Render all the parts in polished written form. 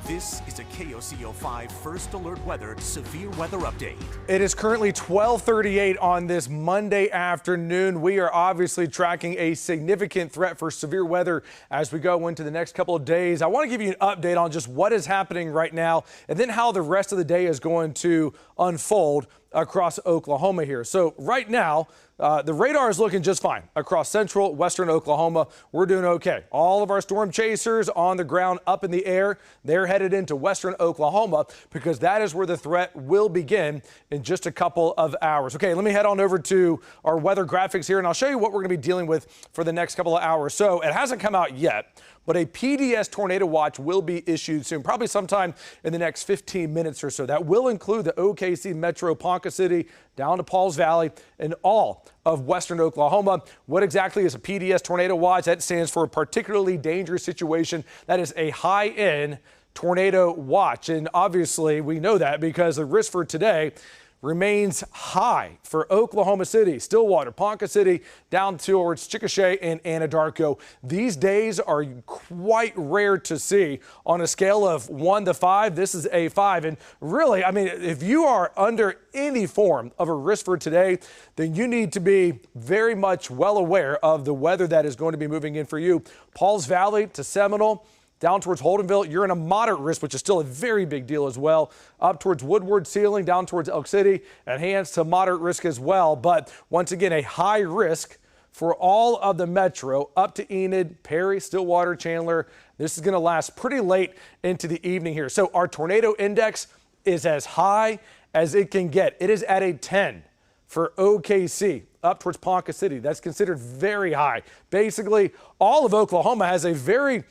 This is a KOCO 5 First Alert Weather Severe Weather Update. It is currently 12:38 on this Monday afternoon. We are obviously tracking a significant threat for severe weather as we go into the next couple of days. I want to give you an update on just what is happening right now and then how the rest of the day is going to unfold across Oklahoma here. So right now, the radar is looking just fine across central, western Oklahoma. We're doing okay. All of our storm chasers on the ground, up in the air, they're headed into western Oklahoma because that is where the threat will begin in just a couple of hours. Okay, let me head on over to our weather graphics here and I'll show you what we're going to be dealing with for the next couple of hours. So it hasn't come out yet, but a PDS tornado watch will be issued soon, probably sometime in the next 15 minutes or so. That will include the OKC Metro, Ponca City, down to Pauls Valley, and all of western Oklahoma. What exactly is a PDS tornado watch? That stands for a particularly dangerous situation. That is a high-end tornado watch. And obviously we know that because the risk for today remains high for Oklahoma City, Stillwater, Ponca City, down towards Chickasha and Anadarko. These days are quite rare to see. On a scale of 1 to 5, this is a 5. And really, I mean, if you are under any form of a risk for today, then you need to be very much well aware of the weather that is going to be moving in for you. Pauls Valley to Seminole, down towards Holdenville, you're in a moderate risk, which is still a very big deal as well. Up towards Woodward, Ceiling, down towards Elk City, and Hants to moderate risk as well. But once again, a high risk for all of the metro up to Enid, Perry, Stillwater, Chandler. This is going to last pretty late into the evening here. So our tornado index is as high as it can get. It is at a 10 for OKC up towards Ponca City. That's considered very high. Basically, all of Oklahoma has a very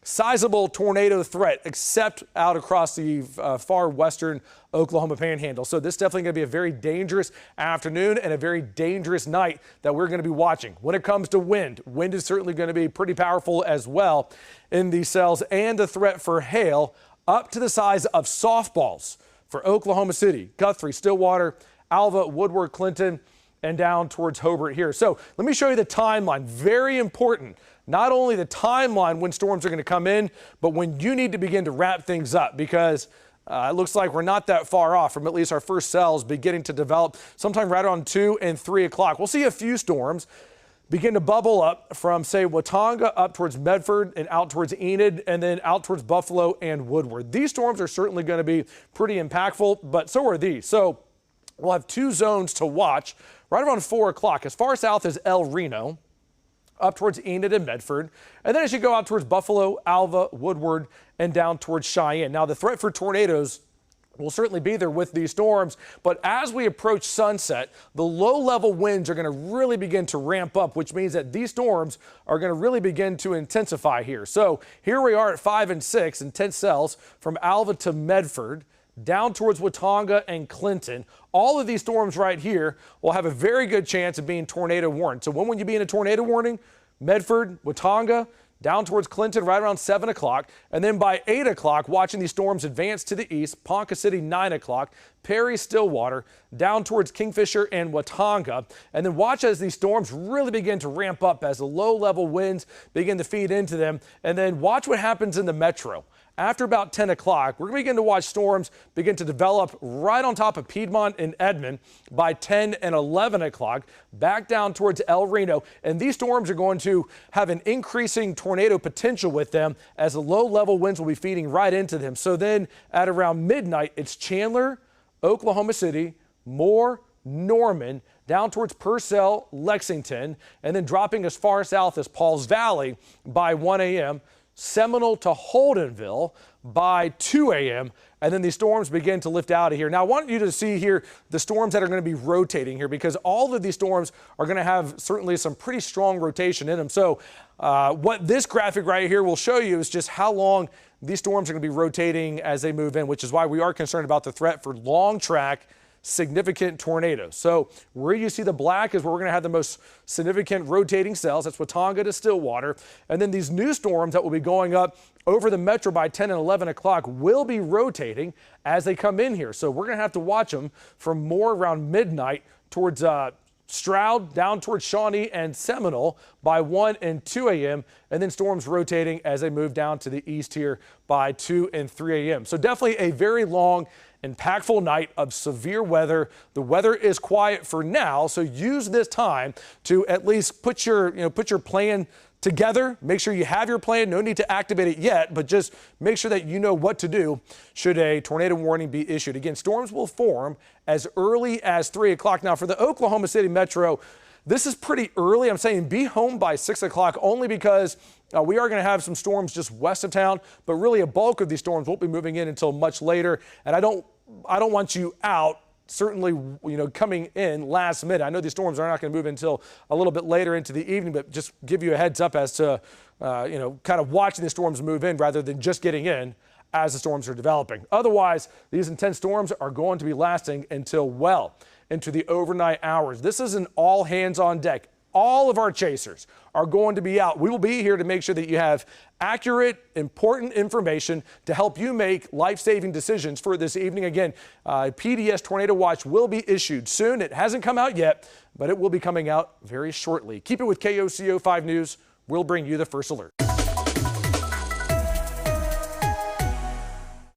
sizable tornado threat, except out across the far western Oklahoma panhandle. So this is definitely going to be a very dangerous afternoon and a very dangerous night that we're going to be watching. When it comes to wind is certainly going to be pretty powerful as well in these cells, and the threat for hail up to the size of softballs for Oklahoma City, Guthrie, Stillwater, Alva, Woodward, Clinton, and down towards Hobart here. So let me show you the timeline. Very important. Not only the timeline when storms are going to come in, but when you need to begin to wrap things up, because it looks like we're not that far off from at least our first cells beginning to develop sometime right around 2 and 3 o'clock. We'll see a few storms begin to bubble up from, say, Watonga up towards Medford and out towards Enid, and then out towards Buffalo and Woodward. These storms are certainly going to be pretty impactful, but so are these. So we'll have 2 zones to watch right around 4 o'clock, as far south as El Reno, up towards Enid and Medford, and then as you go out towards Buffalo, Alva, Woodward, and down towards Cheyenne. Now, the threat for tornadoes will certainly be there with these storms, but as we approach sunset, the low-level winds are going to really begin to ramp up, which means that these storms are going to really begin to intensify here. So here we are at 5 and 6 intense cells from Alva to Medford, down towards Watonga and Clinton. All of these storms right here will have a very good chance of being tornado warned. So when would you be in a tornado warning? Medford, Watonga, down towards Clinton right around 7 o'clock. And then by 8 o'clock, watching these storms advance to the east, Ponca City 9 o'clock, Perry, Stillwater, down towards Kingfisher and Watonga. And then watch as these storms really begin to ramp up as the low-level winds begin to feed into them. And then watch what happens in the metro. After about 10 o'clock, we're going to begin to watch storms begin to develop right on top of Piedmont and Edmond by 10 and 11 o'clock, back down towards El Reno. And these storms are going to have an increasing tornado potential with them as the low-level winds will be feeding right into them. So then at around midnight, it's Chandler, Oklahoma City, Moore, Norman, down towards Purcell, Lexington, and then dropping as far south as Pauls Valley by 1 a.m., Seminole to Holdenville by 2 a.m., and then these storms begin to lift out of here. Now, I want you to see here the storms that are going to be rotating here, because all of these storms are going to have certainly some pretty strong rotation in them. So what this graphic right here will show you is just how long these storms are going to be rotating as they move in, which is why we are concerned about the threat for long track significant tornadoes. So where you see the black is where we're going to have the most significant rotating cells. That's Watonga to Stillwater. And then these new storms that will be going up over the metro by 10 and 11 o'clock will be rotating as they come in here. So we're going to have to watch them from more around midnight towards Stroud down towards Shawnee and Seminole by 1 and 2 a.m. and then storms rotating as they move down to the east here by 2 and 3 a.m. So definitely a very long, impactful night of severe weather. The weather is quiet for now, so use this time to at least put your plan together. Make sure you have your plan. No need to activate it yet, but just make sure that you know what to do should a tornado warning be issued. Again, storms will form as early as 3 o'clock. Now, for the Oklahoma City Metro, this is pretty early. I'm saying be home by 6 o'clock only because we are going to have some storms just west of town, but really a bulk of these storms won't be moving in until much later. And I don't want you out certainly, coming in last minute. I know these storms are not going to move until a little bit later into the evening, but just give you a heads up as to, kind of watching the storms move in rather than just getting in as the storms are developing. Otherwise, these intense storms are going to be lasting until well into the overnight hours. This is an all hands on deck. All of our chasers are going to be out. We will be here to make sure that you have accurate, important information to help you make life-saving decisions for this evening. Again, PDS Tornado Watch will be issued soon. It hasn't come out yet, but it will be coming out very shortly. Keep it with KOCO 5 News. We'll bring you the first alert.